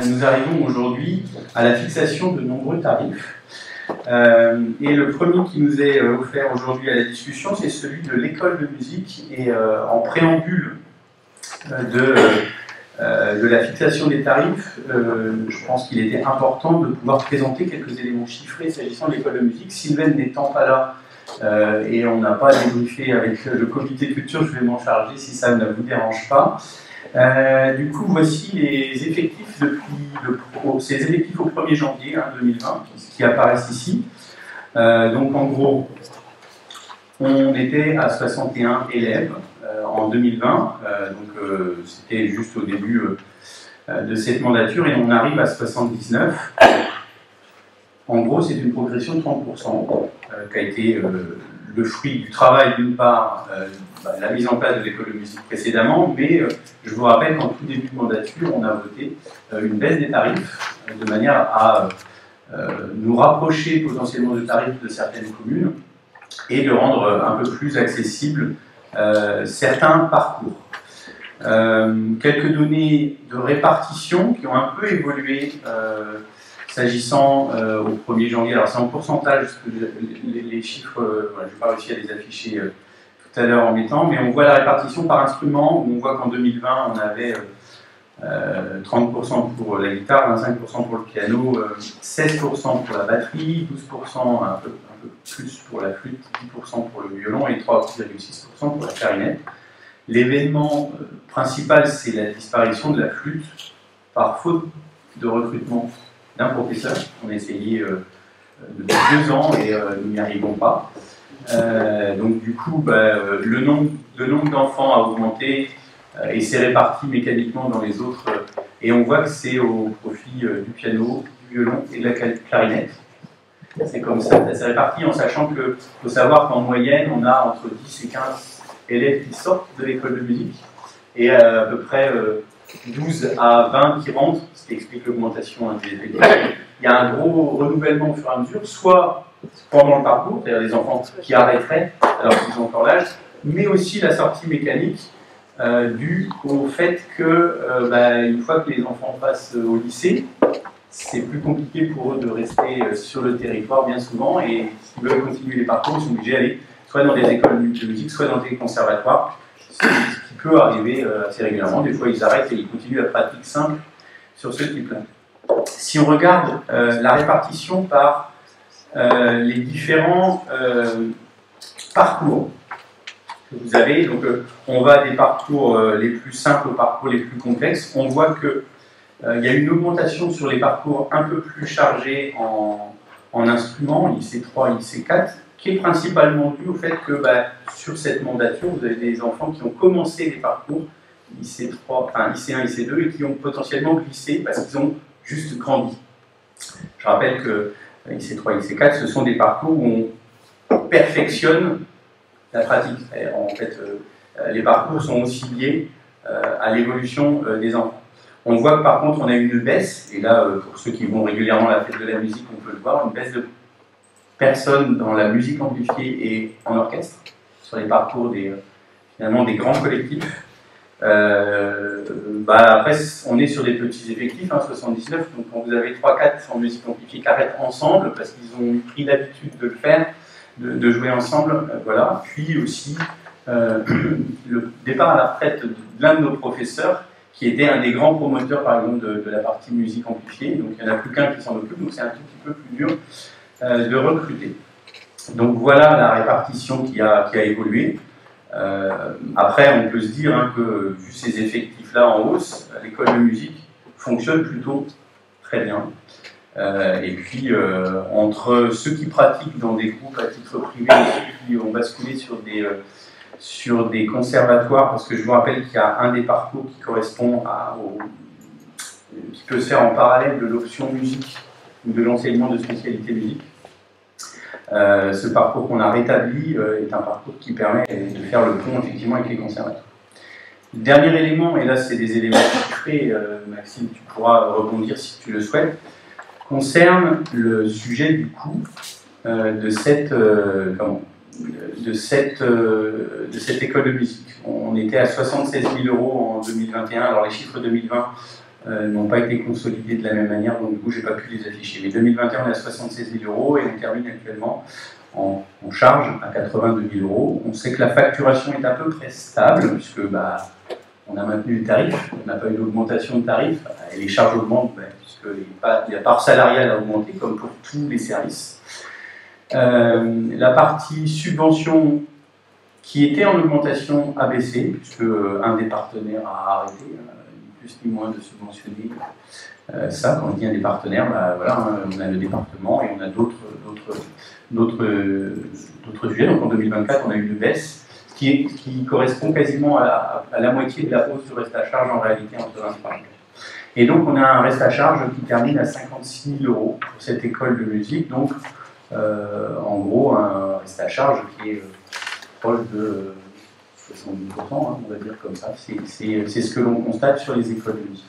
nous arrivons aujourd'hui à la fixation de nombreux tarifs. Et le premier qui nous est offert aujourd'hui à la discussion, c'est celui de l'école de musique. Et en préambule de la fixation des tarifs, je pense qu'il était important de pouvoir présenter quelques éléments chiffrés s'agissant de l'école de musique. Sylvaine n'étant pas là, et on n'a pas débriefé avec le comité culture, je vais m'en charger si ça ne vous dérange pas. Du coup, voici les effectifs ces effectifs au 1er janvier 2020 qui apparaissent ici. Donc en gros, on était à 61 élèves en 2020, c'était juste au début de cette mandature, et on arrive à 79. En gros, c'est une progression de 30% qui a été le fruit du travail d'une part, la mise en place de l'école de musique précédemment, mais je vous rappelle qu'en tout début de mandature, on a voté une baisse des tarifs de manière à nous rapprocher potentiellement de tarifs de certaines communes et de rendre un peu plus accessibles certains parcours. Quelques données de répartition qui ont un peu évolué s'agissant au 1er janvier. Alors c'est en pourcentage, parce que les chiffres, je n'ai pas réussi à les afficher tout à l'heure en mettant, mais on voit la répartition par instrument, où on voit qu'en 2020 on avait 30% pour la guitare, 25% pour le piano, 16% pour la batterie, 12% un peu plus pour la flûte, 10% pour le violon et 3,6% pour la clarinette. L'événement principal, c'est la disparition de la flûte par faute de recrutement d'un professeur. On a essayé depuis 2 ans et nous n'y arrivons pas. Donc du coup, le nombre d'enfants a augmenté et s'est réparti mécaniquement dans les autres. Et on voit que c'est au profit du piano, du violon et de la clarinette. C'est comme ça s'est réparti, en sachant qu'il faut savoir qu'en moyenne, on a entre 10 et 15 élèves qui sortent de l'école de musique et à peu près 12 à 20 qui rentrent, ce qui explique l'augmentation des effectifs. Il y a un gros renouvellement au fur et à mesure, soit pendant le parcours, c'est-à-dire les enfants qui arrêteraient alors qu'ils ont encore l'âge, mais aussi la sortie mécanique due au fait que, une fois que les enfants passent au lycée, c'est plus compliqué pour eux de rester sur le territoire bien souvent, et s'ils veulent continuer les parcours, ils sont obligés d'aller soit dans des écoles de musique, soit dans des conservatoires, ce qui peut arriver assez régulièrement. Des fois, ils arrêtent et ils continuent la pratique simple sur ce type-là. Si on regarde la répartition par les différents parcours que vous avez, donc on va des parcours les plus simples aux parcours les plus complexes, on voit que il y a une augmentation sur les parcours un peu plus chargés en instruments, IC3, IC4, qui est principalement dû au fait que sur cette mandature, vous avez des enfants qui ont commencé les parcours IC3, IC1, IC2 et qui ont potentiellement glissé parce qu'ils ont juste grandi. Je rappelle que IC3, IC4, ce sont des parcours où on perfectionne la pratique. En fait, les parcours sont aussi liés à l'évolution des enfants. On voit que par contre on a une baisse, et là pour ceux qui vont régulièrement à la fête de la musique, on peut le voir, une baisse de personnes dans la musique amplifiée et en orchestre, sur les parcours finalement des grands collectifs. Après on est sur des petits effectifs, 79, donc quand vous avez 3-4 en musique amplifiée qui arrêtent ensemble, parce qu'ils ont pris l'habitude de le faire, de jouer ensemble, voilà. Puis aussi le départ à la retraite de l'un de nos professeurs, qui était un des grands promoteurs, par exemple, de la partie musique amplifiée. Donc, il n'y en a plus qu'un qui s'en occupe, donc c'est un tout petit peu plus dur de recruter. Donc, voilà la répartition qui a évolué. Après, on peut se dire que, vu ces effectifs-là en hausse, l'école de musique fonctionne plutôt très bien. Et puis, entre ceux qui pratiquent dans des groupes à titre privé et ceux qui ont basculé sur des conservatoires, parce que je vous rappelle qu'il y a un des parcours qui correspond qui peut se faire en parallèle de l'option musique ou de l'enseignement de spécialité musique. Ce parcours qu'on a rétabli est un parcours qui permet de faire le pont effectivement avec les conservatoires. Le dernier élément, et là c'est des éléments chiffrés, Maxime, tu pourras rebondir si tu le souhaites, concerne le sujet du coût de cette école de musique. On était à 76 000 € en 2021, alors les chiffres 2020 n'ont pas été consolidés de la même manière, donc du coup, je n'ai pas pu les afficher. Mais 2021, on est à 76 000 € et on termine actuellement en charge à 82 000 €. On sait que la facturation est à peu près stable, puisque on a maintenu le tarif, on n'a pas eu d'augmentation de tarif, et les charges augmentent, puisqu'il y a part salariale à augmenter, comme pour tous les services. La partie subvention qui était en augmentation a baissé, puisque un des partenaires a arrêté, ni plus ni moins de subventionner ça. Quand on dit un des partenaires, voilà, on a le département et on a d'autres sujets. Donc en 2024, on a eu une baisse qui correspond quasiment à la moitié de la hausse du reste à charge en réalité entre 20 et 20. Et donc on a un reste à charge qui termine à 56 000 € pour cette école de musique. Donc en gros, un reste à charge qui est proche de 70%, on va dire comme ça. C'est ce que l'on constate sur les écoles de musique.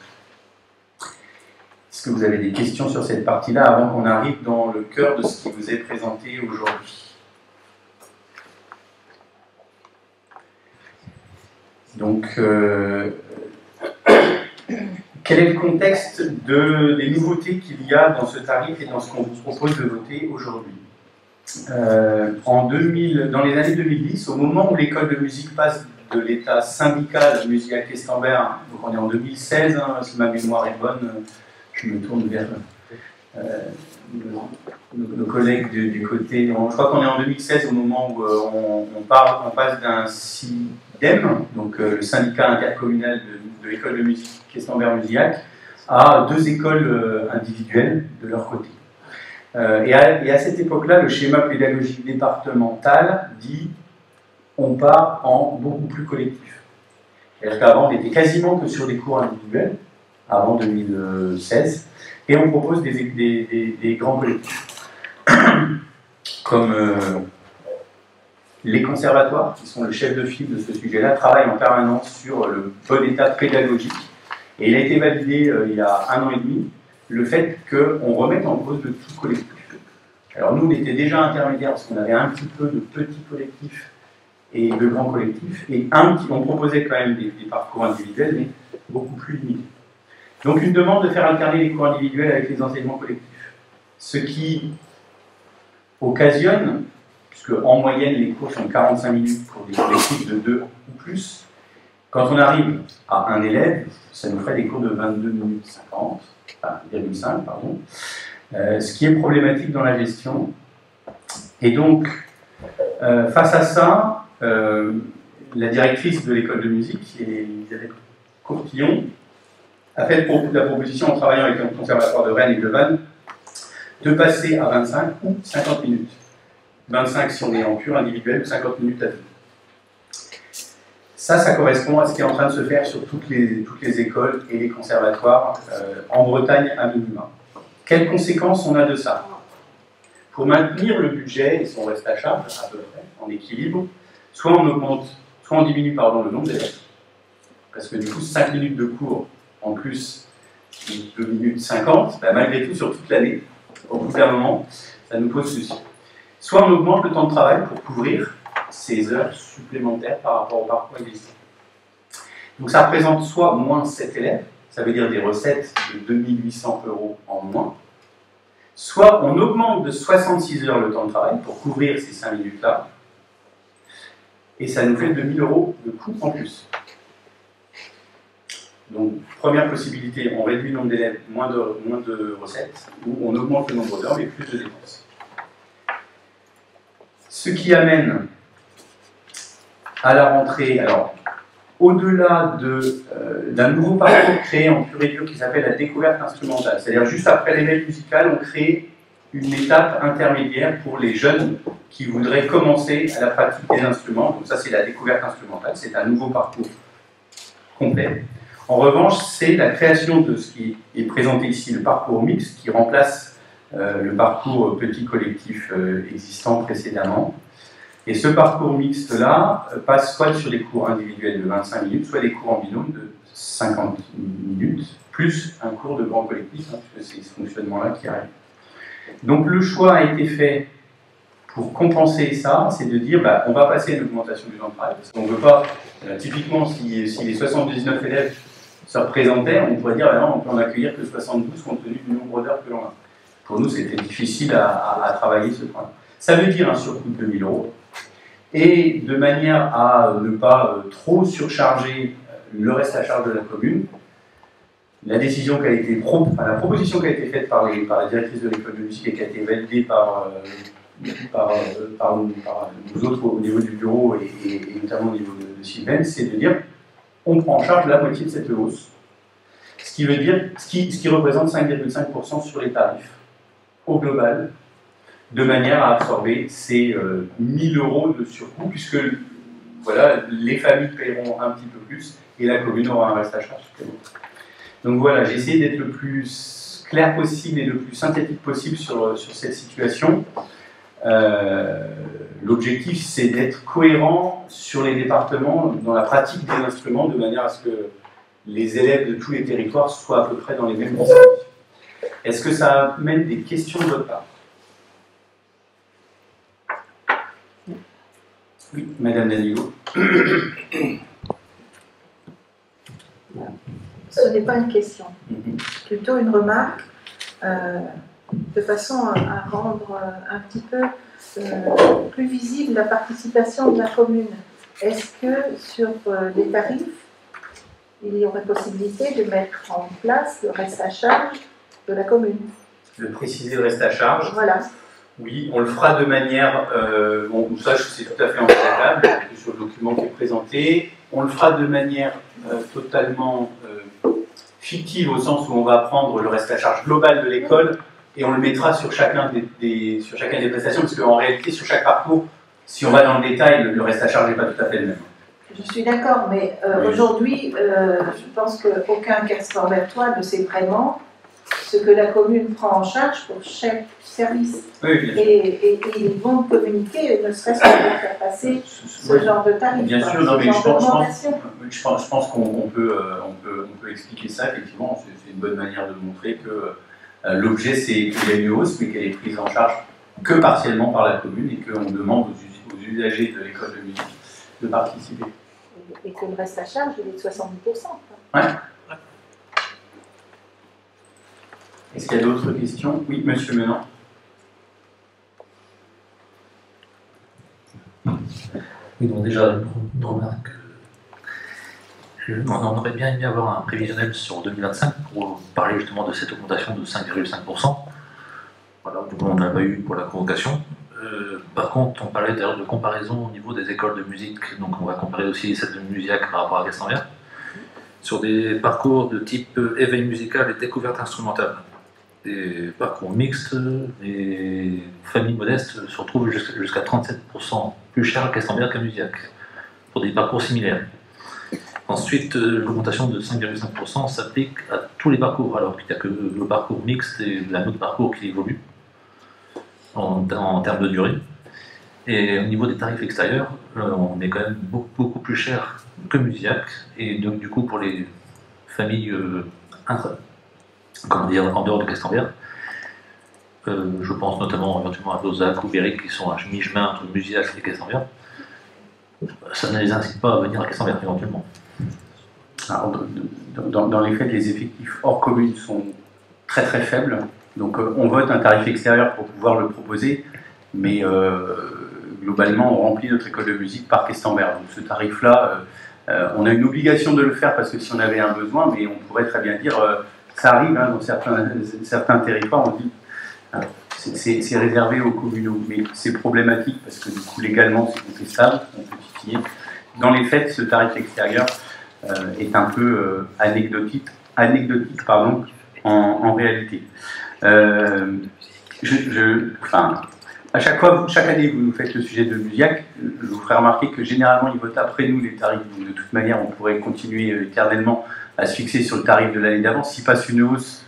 Est-ce que vous avez des questions sur cette partie-là avant qu'on arrive dans le cœur de ce qui vous est présenté aujourd'hui? Donc, quel est le contexte des nouveautés qu'il y a dans ce tarif et dans ce qu'on vous propose de voter aujourd'hui? Dans les années 2010, au moment où l'école de musique passe de l'état syndical Musiac Questembert, donc on est en 2016, si ma mémoire est bonne, je me tourne vers nos collègues du côté. Je crois qu'on est en 2016 au moment où on passe d'un SIDEM, donc le syndicat intercommunal de l'école de musique Questembert-Musiac, à 2 écoles individuelles de leur côté. Et à cette époque-là, le schéma pédagogique départemental dit on part en beaucoup plus collectif. C'est-à-dire qu'avant, on était quasiment que sur des cours individuels, avant 2016, et on propose des grands collectifs. Comme les conservatoires, qui sont le chef de file de ce sujet-là, travaillent en permanence sur le bon état pédagogique. Et il a été validé il y a 1 an et demi, le fait qu'on remette en cause de tout collectif. Alors nous, on était déjà intermédiaires parce qu'on avait un petit peu de petits collectifs et de grands collectifs, et on proposait quand même des parcours individuels, mais beaucoup plus limités. Donc une demande de faire alterner les cours individuels avec les enseignements collectifs. Ce qui occasionne, puisque en moyenne les cours sont 45 minutes pour des collectifs de 2 ou plus, quand on arrive à un élève, ça nous ferait des cours de 22 minutes 50, enfin 0,5, pardon, ce qui est problématique dans la gestion. Et donc, face à ça, la directrice de l'école de musique, Elisabeth Courtillon, a fait la proposition, en travaillant avec le conservatoire de Rennes et de Vannes, de passer à 25 ou 50 minutes. 25 si on est en pur individuel, ou 50 minutes à deux. Ça correspond à ce qui est en train de se faire sur toutes les écoles et les conservatoires en Bretagne à minima. Quelles conséquences on a de ça? Pour maintenir le budget et son reste à charge, à peu près, en équilibre, soit on diminue le nombre d'élèves, parce que du coup, 5 minutes de cours en plus, 2 minutes 50, malgré tout, sur toute l'année, au bout d'un moment, ça nous pose souci. Soit on augmente le temps de travail pour couvrir ces heures supplémentaires par rapport au parcours existant. Donc ça représente soit moins 7 élèves, ça veut dire des recettes de 2 800 € en moins, soit on augmente de 66 heures le temps de travail pour couvrir ces 5 minutes-là, et ça nous fait 2 000 € de coûts en plus. Donc, première possibilité, on réduit le nombre d'élèves, moins de recettes, ou on augmente le nombre d'heures, mais plus de dépenses. Ce qui amène à la rentrée, alors, au-delà d'un nouveau parcours créé en pur et dur qui s'appelle la découverte instrumentale, c'est-à-dire juste après l'éveil musical, on crée une étape intermédiaire pour les jeunes qui voudraient commencer à la pratique des instruments. Donc ça, c'est la découverte instrumentale, c'est un nouveau parcours complet. En revanche, c'est la création de ce qui est présenté ici, le parcours mixte, qui remplace le parcours petit collectif existant précédemment. Et ce parcours mixte-là passe soit sur des cours individuels de 25 minutes, soit des cours en binôme de 50 minutes, plus un cours de grand collectif, puisque c'est ce fonctionnement-là qui arrive. Donc le choix a été fait pour compenser ça, c'est de dire on va passer à une augmentation du temps de travail, parce qu'on ne veut pas, typiquement, si les 79 élèves ça représentait, on pourrait dire, ah non, on peut en accueillir que 72 compte tenu du nombre d'heures que l'on a. Pour nous, c'était difficile à travailler ce point. Ça veut dire un surcoût de 2 000 €. Et de manière à ne pas trop surcharger le reste à charge de la commune, la proposition qui a été faite par la directrice de l'école de musique et qui a été validée par nous autres au niveau du bureau et notamment au niveau de Sylvain, c'est de dire on prend en charge la moitié de cette hausse, ce qui représente 5,5% sur les tarifs au global, de manière à absorber ces 1 000 € de surcoût, puisque voilà, les familles paieront un petit peu plus et la commune aura un reste à charge supplémentaire. Donc voilà, j'ai essayé d'être le plus clair possible et le plus synthétique possible sur cette situation. L'objectif, c'est d'être cohérent sur les départements dans la pratique des instruments, de manière à ce que les élèves de tous les territoires soient à peu près dans les mêmes dispositifs. Est-ce que ça amène des questions de votre part? Oui, Madame Danilo. Ce n'est pas une question, plutôt une remarque, de façon à rendre un petit peu plus visible la participation de la commune. Est-ce que sur les tarifs, il y aurait possibilité de mettre en place le reste à charge de la commune? De préciser le reste à charge. Voilà. Oui, on le fera de manière, bon, ça c'est tout à fait envisageable, sur le document qui est présenté. On le fera de manière totalement fictive, au sens où on va prendre le reste à charge global de l'école et on le mettra sur chacun des prestations, parce qu'en réalité, sur chaque parcours, si on va dans le détail, le reste à charge n'est pas tout à fait le même. Je suis d'accord, mais aujourd'hui, je pense qu'aucun castor vertois ne sait vraiment ce que la commune prend en charge pour chaque service. Oui, bien sûr. Et ils vont communiquer, ne serait-ce que pour faire passer ce genre de tarif. Bien sûr, non, mais je pense qu'on peut expliquer ça, effectivement. C'est une bonne manière de montrer que l'objet, c'est qu'il y a une hausse, mais qu'elle est prise en charge que partiellement par la commune et qu'on demande aux usagers de l'école de musique de participer. Et que le reste à charge, il est de 70%. Ouais. Est-ce qu'il y a d'autres questions? Oui, monsieur Menant. Oui, donc déjà, une remarque. On aurait bien aimé avoir un prévisionnel sur 2025 pour parler justement de cette augmentation de 5,5%. Voilà, donc on n'a pas eu pour la convocation. Par contre, on parlait d'ailleurs de comparaison au niveau des écoles de musique, donc on va comparer aussi celle de Musiac par rapport à Castanvert, sur des parcours de type éveil musical et découverte instrumentale. Des parcours mixtes, les familles modestes se retrouvent jusqu'à 37% plus cher à Castanvert qu'à Musiac, pour des parcours similaires. Ensuite, l'augmentation de 5,5% s'applique à tous les parcours, alors qu'il n'y a que le parcours mixte et un autre parcours qui évolue en termes de durée. Et au niveau des tarifs extérieurs, on est quand même beaucoup plus cher que Musiac, et donc du coup pour les familles en dehors de Castanvert, je pense notamment éventuellement à Lausac ou Béric qui sont à mi-chemin entre Musiac et Castanvert, ça ne les incite pas à venir à Castanvert éventuellement. Alors, dans les faits, les effectifs hors commune sont très très faibles, donc on vote un tarif extérieur pour pouvoir le proposer, mais globalement on remplit notre école de musique par Castanvert. Donc ce tarif-là, on a une obligation de le faire parce que si on avait un besoin, mais on pourrait très bien dire, ça arrive hein, dans certains territoires, on dit c'est réservé aux communaux, mais c'est problématique parce que du coup légalement c'est contestable, on peut titiller. Dans les faits, ce tarif extérieur est un peu anecdotique en réalité. À chaque fois, chaque année, vous nous faites le sujet de Musiac, je vous ferai remarquer que généralement, ils votent après nous les tarifs. Donc, de toute manière, on pourrait continuer éternellement à se fixer sur le tarif de l'année d'avant. S'il passe une hausse,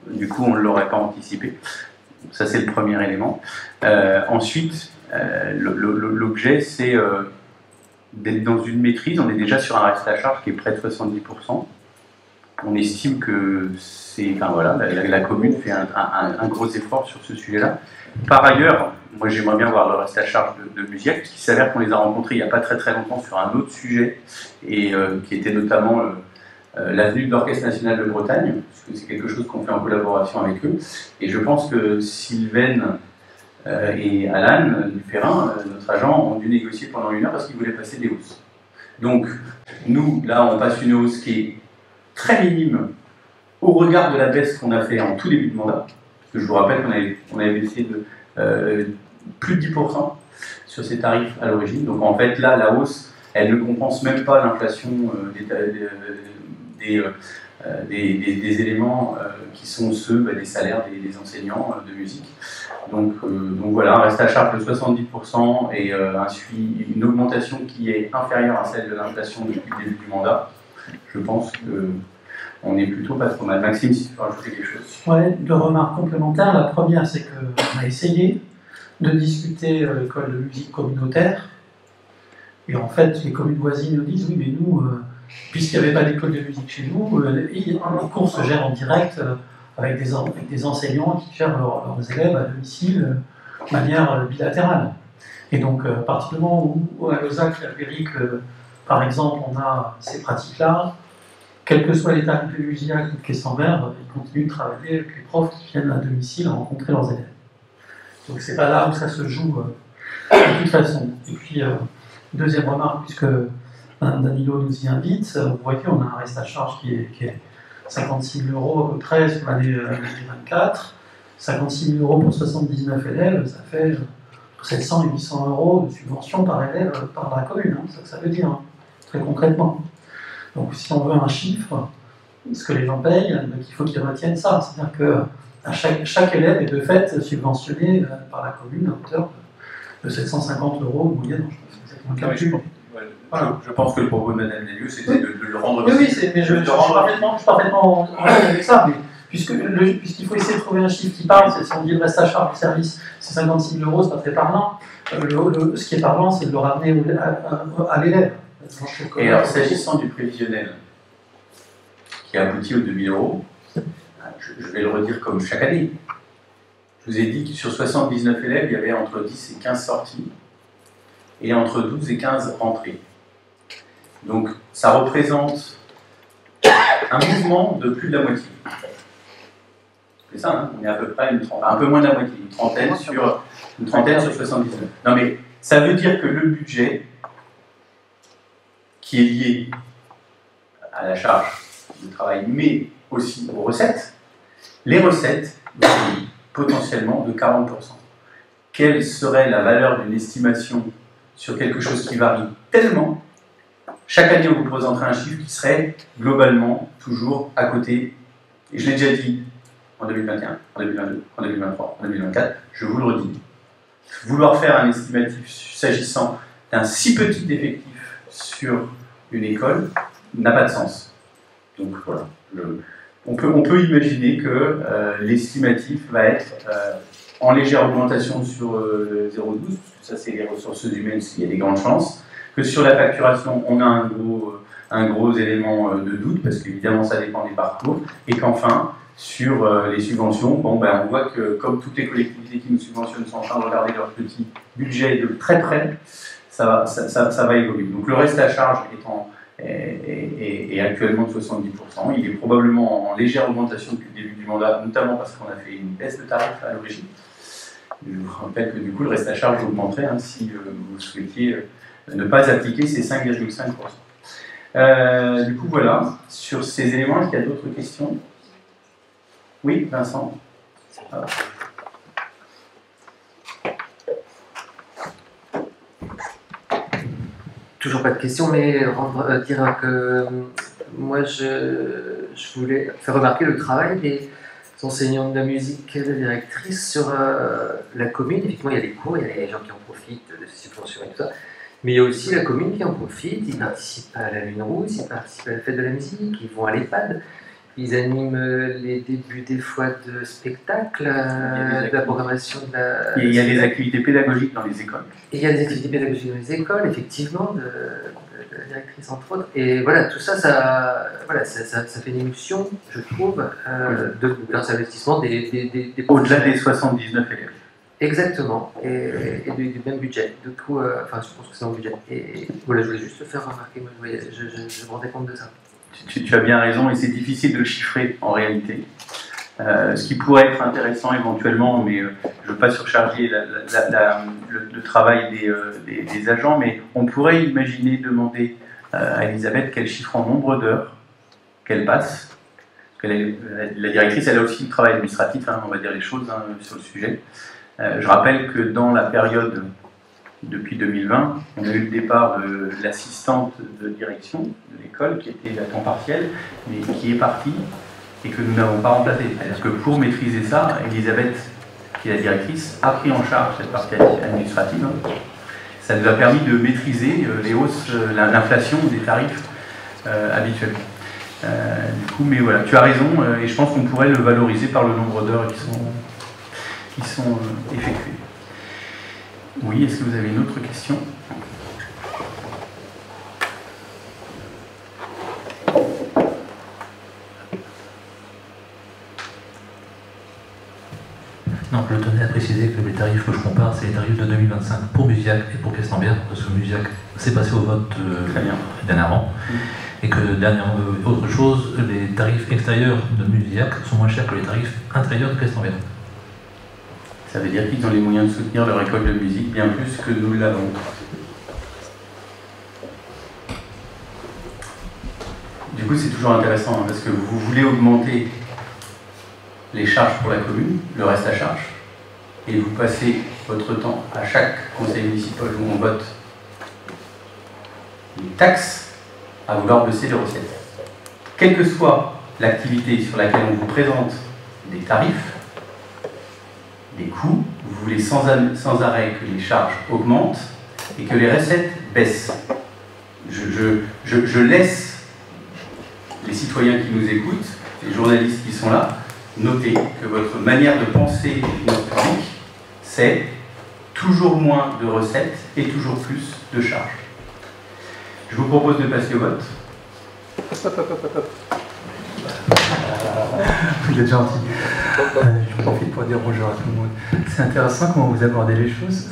du coup, on ne l'aurait pas anticipé. Ça, c'est le premier élément. Ensuite, l'objet, c'est d'être dans une maîtrise. On est déjà sur un reste à charge qui est près de 70%. On estime que la commune fait un gros effort sur ce sujet-là. Par ailleurs, moi j'aimerais bien voir le reste à charge de Musiac, parce qu'il s'avère qu'on les a rencontrés il n'y a pas très longtemps sur un autre sujet, et qui était notamment l'avenue de l'Orchestre National de Bretagne, puisque c'est quelque chose qu'on fait en collaboration avec eux. Et je pense que Sylvaine et Alan Dupérin, notre agent, ont dû négocier pendant 1 heure parce qu'ils voulaient passer des hausses. Donc, nous, là, on passe une hausse qui est très minime au regard de la baisse qu'on a fait en tout début de mandat. Parce que je vous rappelle qu'on avait baissé de plus de 10% sur ces tarifs à l'origine. Donc, en fait, là, la hausse, elle ne compense même pas l'inflation des éléments qui sont ceux des salaires des enseignants de musique. Donc voilà, un reste à charge de 70% et une augmentation qui est inférieure à celle de l'inflation depuis le début du mandat. Je pense qu'on est plutôt pas trop mal. Maxime, si tu peux rajouter quelque chose. Ouais, 2 remarques complémentaires. La première, c'est qu'on a essayé de discuter l'école de musique communautaire. Et en fait, les communes voisines nous disent, oui, mais nous, puisqu'il n'y avait pas d'école de musique chez nous, les cours se gèrent en direct avec des enseignants qui gèrent leurs élèves à domicile de manière bilatérale. Et donc, à partir du moment où à Lausanne, à Péric, par exemple, on a ces pratiques-là, quel que soit l'état de Lusillac ou de Quessenberg, ils continuent de travailler avec les profs qui viennent à domicile rencontrer leurs élèves. Donc, c'est pas là où ça se joue de toute façon. Et puis, deuxième remarque, puisque Danilo nous y invite, vous voyez, on a un reste à charge qui est 56 000 € à peu près sur l'année 2024. 56 000 € pour 79 élèves, ça fait 700 et 800 € de subvention par élève par la commune. C'est ça que ça veut dire, très concrètement. Donc si on veut un chiffre, ce que les gens payent, il faut qu'ils retiennent ça. C'est-à-dire que chaque élève est de fait subventionné par la commune à hauteur de 750 € de moyenne. Voilà. Je pense que le propos de Madame Delieu, c'était de le rendre. Oui, mais je suis parfaitement en accord avec ça. Mais puisqu'il faut essayer de trouver un chiffre qui parle, si on dit le reste à charge du service, c'est 56 000 €, c'est pas très parlant. Ce qui est parlant, c'est de le ramener à l'élève. Et alors, s'agissant du prévisionnel, qui aboutit aux 2 000 €, je vais le redire comme chaque année. Je vous ai dit que sur 79 élèves, il y avait entre 10 et 15 sorties, et entre 12 et 15 rentrées. Donc, ça représente un mouvement de plus de la moitié. C'est ça, hein, on est à peu près un peu moins de la moitié, une trentaine sur 79. Non mais, ça veut dire que le budget, qui est lié à la charge de travail, mais aussi aux recettes, les recettes varient potentiellement de 40%. Quelle serait la valeur d'une estimation sur quelque chose qui varie tellement? Chaque année, on vous présenterait un chiffre qui serait globalement toujours à côté. Et je l'ai déjà dit en 2021, en 2022, en 2023, en 2024, je vous le redis. Vouloir faire un estimatif s'agissant d'un si petit effectif sur une école n'a pas de sens. Donc voilà. On peut imaginer que l'estimatif va être en légère augmentation sur 0,12, parce que ça c'est les ressources humaines, s'il y a des grandes chances, que sur la facturation on a un gros élément de doute, parce qu'évidemment ça dépend des parcours, et qu'enfin, sur les subventions, on voit que comme toutes les collectivités qui nous subventionnent sont en train de regarder leur petit budget de très près, ça va évoluer. Donc le reste à charge est actuellement de 70%. Il est probablement en légère augmentation depuis le début du mandat, notamment parce qu'on a fait une baisse de tarifs à l'origine. Je vous rappelle que du coup le reste à charge augmenterait si vous souhaitiez ne pas appliquer ces 5,5%. Du coup voilà, sur ces éléments, est-ce qu'il y a d'autres questions? Oui, Vincent. Toujours pas de questions, mais dire que moi je voulais faire remarquer le travail des enseignants de la musique et des directrices sur la commune. Effectivement, il y a des cours, il y a les gens qui en profitent de ces subventions et tout ça, mais il y a aussi la commune qui en profite. Ils participent à la Lune Rousse, ils participent à la fête de la musique, ils vont à l'EHPAD. Ils animent les débuts des fois de spectacles, de la programmation de la... Il y a des activités pédagogiques dans les écoles. Et il y a des activités pédagogiques dans les écoles, effectivement, de la directrice entre autres. Et voilà, tout ça, ça fait une émulsion, de l'investissement des au-delà des 79 élèves. Exactement, et du même budget. Du coup, je pense que c'est mon budget. Et voilà, je voulais juste le faire remarquer, je me rendais compte de ça. tu as bien raison, et c'est difficile de le chiffrer en réalité. Ce qui pourrait être intéressant éventuellement, mais je ne veux pas surcharger le travail des agents, mais on pourrait imaginer demander à Elisabeth quel chiffre en nombre d'heures qu'elle passe. Parce que la directrice, elle a aussi du travail administratif, hein, on va dire les choses sur le sujet. Je rappelle que dans la période depuis 2020, on a eu le départ de l'assistante de direction de l'école qui était à temps partiel, mais qui est partie et que nous n'avons pas remplacé. C'est-à-dire que pour maîtriser ça, Elisabeth, qui est la directrice, a pris en charge cette partie administrative. Ça nous a permis de maîtriser les hausses, l'inflation des tarifs habituels. Du coup, mais voilà, tu as raison, et je pense qu'on pourrait le valoriser par le nombre d'heures qui sont effectuées. Oui, est-ce que vous avez une autre question ? Non, je tenais à préciser que les tarifs que je compare, c'est les tarifs de 2025 pour Musiac et pour Questembert, parce que Musiac s'est passé au vote dernièrement. Et que, autre chose, les tarifs extérieurs de Musiac sont moins chers que les tarifs intérieurs de Questembert. Ça veut dire qu'ils ont les moyens de soutenir leur école de musique bien plus que nous l'avons. Du coup, c'est toujours intéressant, hein, parce que vous voulez augmenter les charges pour la commune, le reste à charge, et vous passez votre temps à chaque conseil municipal où on vote une taxe à vouloir baisser les recettes. Quelle que soit l'activité sur laquelle on vous présente des tarifs, des coûts, vous voulez sans arrêt que les charges augmentent et que les recettes baissent. Je laisse les citoyens qui nous écoutent, les journalistes qui sont là, noter que votre manière de penser les finances publiques, c'est toujours moins de recettes et toujours plus de charges. Je vous propose de passer au vote. Vous êtes gentil. Je profite pour dire bonjour à tout le monde. C'est intéressant comment vous abordez les choses.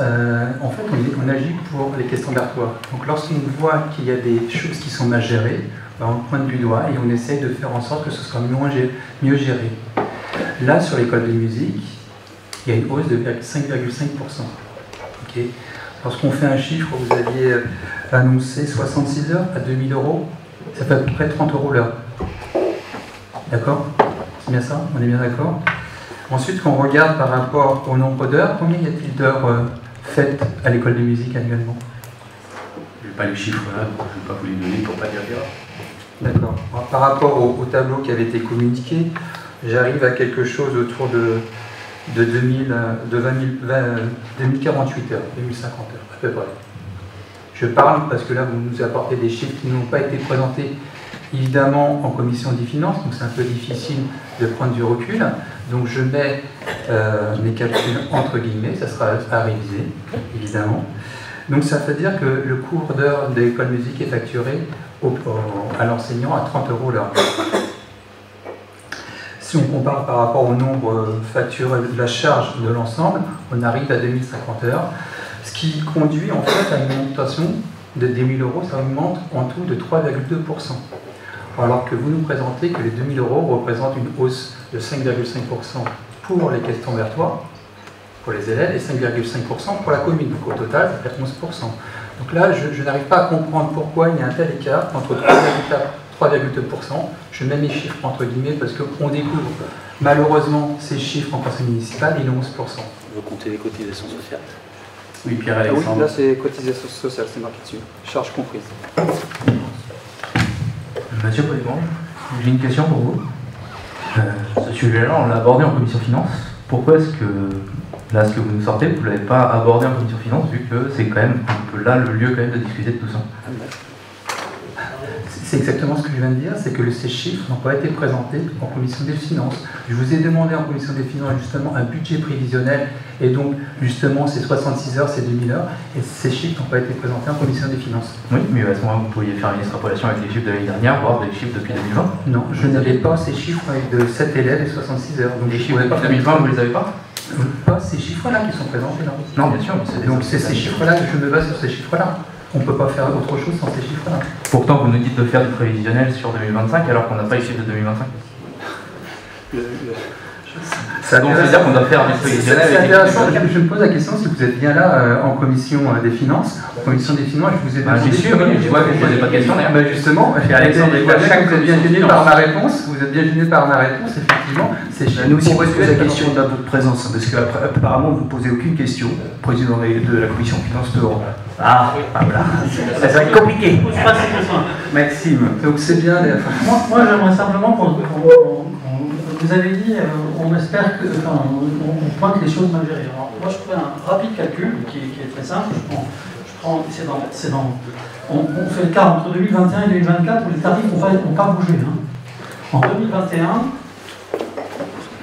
En fait, on agit pour les questions d'artois. Donc lorsqu'on voit qu'il y a des choses qui sont mal gérées, on pointe du doigt et on essaye de faire en sorte que ce soit mieux géré. Là, sur l'école de musique, il y a une hausse de 5,5%. Okay. Lorsqu'on fait un chiffre, vous aviez annoncé 66 heures à 2000 €, ça fait à peu près 30 € l'heure. D'accord? C'est bien ça? On est bien d'accord? Ensuite, quand on regarde par rapport au nombre d'heures, combien y a-t-il d'heures faites à l'école de musique annuellement? Je n'ai pas les chiffres là, je ne vais pas vous les donner pour ne pas dire d'erreur. D'accord. Par rapport au tableau qui avait été communiqué, j'arrive à quelque chose autour de 2048 heures, 2050 heures, à peu près. Je parle parce que là, vous nous apportez des chiffres qui n'ont pas été présentés, évidemment, en commission des finances, donc c'est un peu difficile de prendre du recul. Donc je mets mes calculs entre guillemets, ça sera à réviser, évidemment. Donc ça veut dire que le cours d'heure de l'école musique est facturé à l'enseignant à 30 € l'heure. Si on compare par rapport au nombre facturé de la charge de l'ensemble, on arrive à 2050 heures, ce qui conduit en fait à une augmentation de 2000 €, ça augmente en tout de 3,2%. Alors que vous nous présentez que les 2000 € représentent une hausse de 5,5% pour les Questembertois, pour les élèves, et 5,5% pour la commune. Donc au total, ça fait 11%. Donc là, je n'arrive pas à comprendre pourquoi il y a un tel écart entre 3,2%. Je mets mes chiffres entre guillemets parce qu'on découvre malheureusement ces chiffres en conseil municipal, il est 11%. Vous comptez les cotisations sociales? Oui, Pierre-Alexandre. Ah oui, là c'est cotisation sociale, c'est marqué dessus. Charges comprises. Mathieu Polygon, j'ai une question pour vous. Ce sujet-là, on l'a abordé en commission finance. Pourquoi est-ce que, là, ce que vous nous sortez, vous ne l'avez pas abordé en commission finance, vu que c'est quand même un peu là le lieu quand même de discuter de tout ça? C'est exactement ce que je viens de dire, c'est que ces chiffres n'ont pas été présentés en commission des finances. Je vous ai demandé en commission des finances justement un budget prévisionnel, et donc justement ces 66 heures, ces 2000 heures, et ces chiffres n'ont pas été présentés en commission des finances. Oui, mais à ce moment-là, vous pourriez faire une extrapolation avec les chiffres de l'année dernière, voire des chiffres depuis 2020. Non, je n'avais pas ces chiffres de 7 élèves et 66 heures. Donc les chiffres depuis 2020, vous ne les avez pas? Pas ces chiffres-là qui sont présentés là. Non, bien sûr. Donc c'est ces chiffres-là, je me base sur ces chiffres-là. on ne peut pas faire autre chose sans ces chiffres-là. Pourtant, vous nous dites de faire du prévisionnel sur 2025 alors qu'on n'a pas les chiffres de 2025. Ça donc veut dire qu'on doit faire du prévisionnel. C'est intéressant. Je me pose la question si vous êtes bien là en commission des finances. En commission des finances, je vous ai demandé. J'y suis, je vois que vous ne posez pas de questions. Justement, vous êtes bien gêné par ma réponse. Vous êtes bien gêné par ma réponse, effectivement. Nous aussi, on pose la question de votre présence, parce qu'apparemment, vous ne posez aucune question. Président de la commission finances dehors. Ah, voilà. Ça va être compliqué. Maxime. Donc c'est bien. Moi j'aimerais simplement vous avez dit, on espère que, enfin, on pointe les choses mal gérées. Alors, moi, je fais un rapide calcul qui est très simple. On fait le cas entre 2021 et 2024 où les tarifs n'ont pas bougé. Hein. En 2021,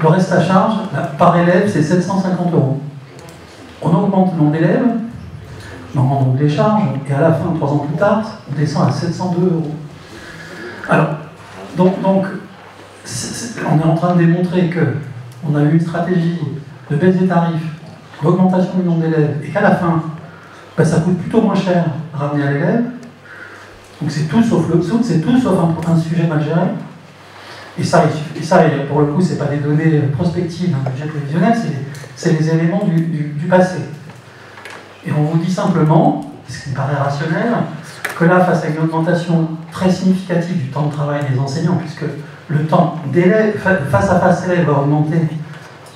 le reste à charge par élève, c'est 750 €. On augmente le nombre d'élèves, on augmente les charges, et à la fin, 3 ans plus tard, on descend à 702 €. Alors, donc on est en train de démontrer qu'on a eu une stratégie de baisse des tarifs, d'augmentation du nombre d'élèves, et qu'à la fin, ça coûte plutôt moins cher ramener à l'élève. Donc c'est tout sauf c'est tout sauf un sujet mal géré. Et ça, pour le coup, c'est pas des données prospectives d'un budget prévisionnel, c'est les éléments du passé. Et on vous dit simplement, ce qui me paraît rationnel, que là, face à une augmentation très significative du temps de travail des enseignants, puisque le temps d'élève, face à face élève va augmenter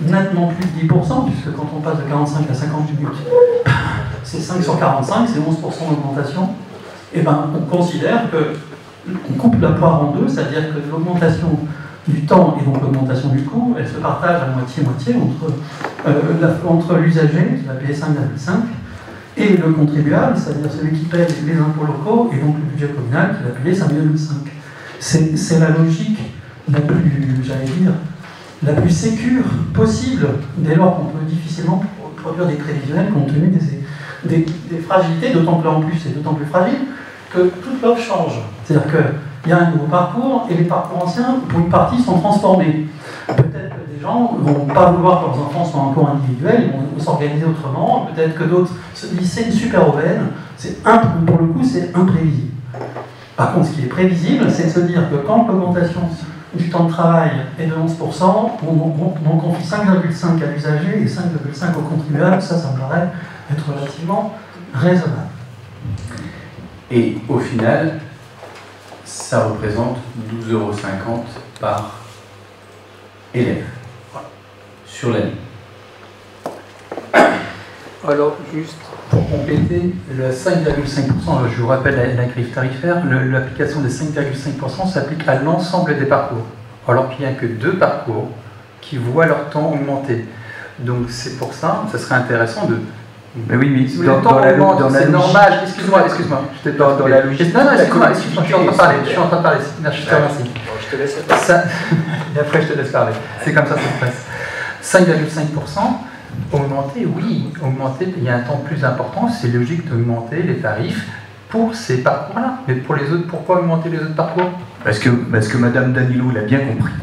nettement plus de 10%, puisque quand on passe de 45 à 50 minutes, c'est 5 sur 45, c'est 11% d'augmentation, et ben on considère qu'on coupe la poire en deux, c'est-à-dire que l'augmentation du temps et donc l'augmentation du coût, elle se partage à moitié-moitié entre l'usager, qui va payer 5,5, et le contribuable, c'est-à-dire celui qui paie les impôts locaux, et donc le budget communal, qui va payer 5,5. C'est la logique la plus, la plus sécure possible, dès lors qu'on peut difficilement produire des prévisionnels compte tenu des fragilités, d'autant que là en plus c'est d'autant plus fragile que toute l'offre change. C'est-à-dire qu'il y a un nouveau parcours et les parcours anciens, pour une partie, sont transformés. Peut-être que des gens ne vont pas vouloir que leurs enfants soient encore individuels, ils vont s'organiser autrement, peut-être que d'autres se disent c'est une super aubaine, pour le coup c'est imprévisible. Par contre, ce qui est prévisible, c'est de se dire que quand l'augmentation du temps de travail est de 11%, on confie 5,5 à l'usager et 5,5 au contribuable, ça me paraît être relativement raisonnable. Et au final, ça représente 12,50 € par élève sur l'année. Alors, juste pour compléter, le 5,5%, je vous rappelle la grille tarifaire, l'application des 5,5% s'applique à l'ensemble des parcours, alors qu'il n'y a que 2 parcours qui voient leur temps augmenter. Donc c'est pour ça, ça serait intéressant de... Mais oui, mais si dans la c'est normal, excuse-moi, dans la logique. Non, excuse-moi, je suis en train de parler, je te remercie. Je te laisse ça, et après je te laisse parler. C'est comme ça que ça se passe. 5,5%, augmenter, oui, augmenter, il y a un temps plus important, c'est logique d'augmenter les tarifs pour ces parcours-là. Mais pour les autres, pourquoi augmenter les autres parcours ? Parce que Madame Danilo l'a bien compris.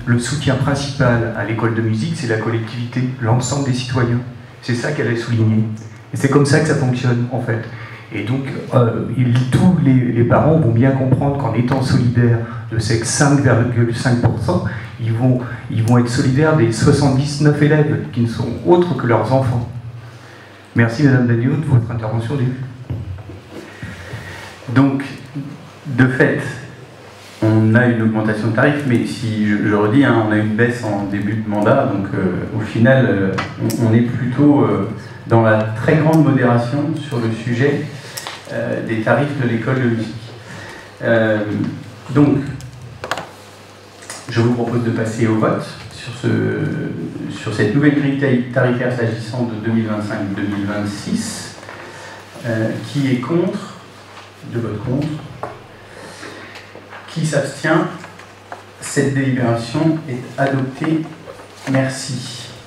Le soutien principal à l'école de musique, c'est la collectivité, l'ensemble des citoyens. C'est ça qu'elle a souligné. Et c'est comme ça que ça fonctionne, en fait. Et donc, tous les parents vont bien comprendre qu'en étant solidaires de ces 5,5%, ils vont être solidaires des 79 élèves qui ne sont autres que leurs enfants. Merci, Madame Danilo, de votre intervention au début. Donc, de fait, on a une augmentation de tarifs, mais si je redis, on a une baisse en début de mandat, donc au final, on est plutôt dans la très grande modération sur le sujet des tarifs de l'école de musique. Donc, je vous propose de passer au vote sur cette nouvelle grille tarifaire s'agissant de 2025-2026. Qui est contre? De vote contre. Qui s'abstient? Cette délibération est adoptée. Merci.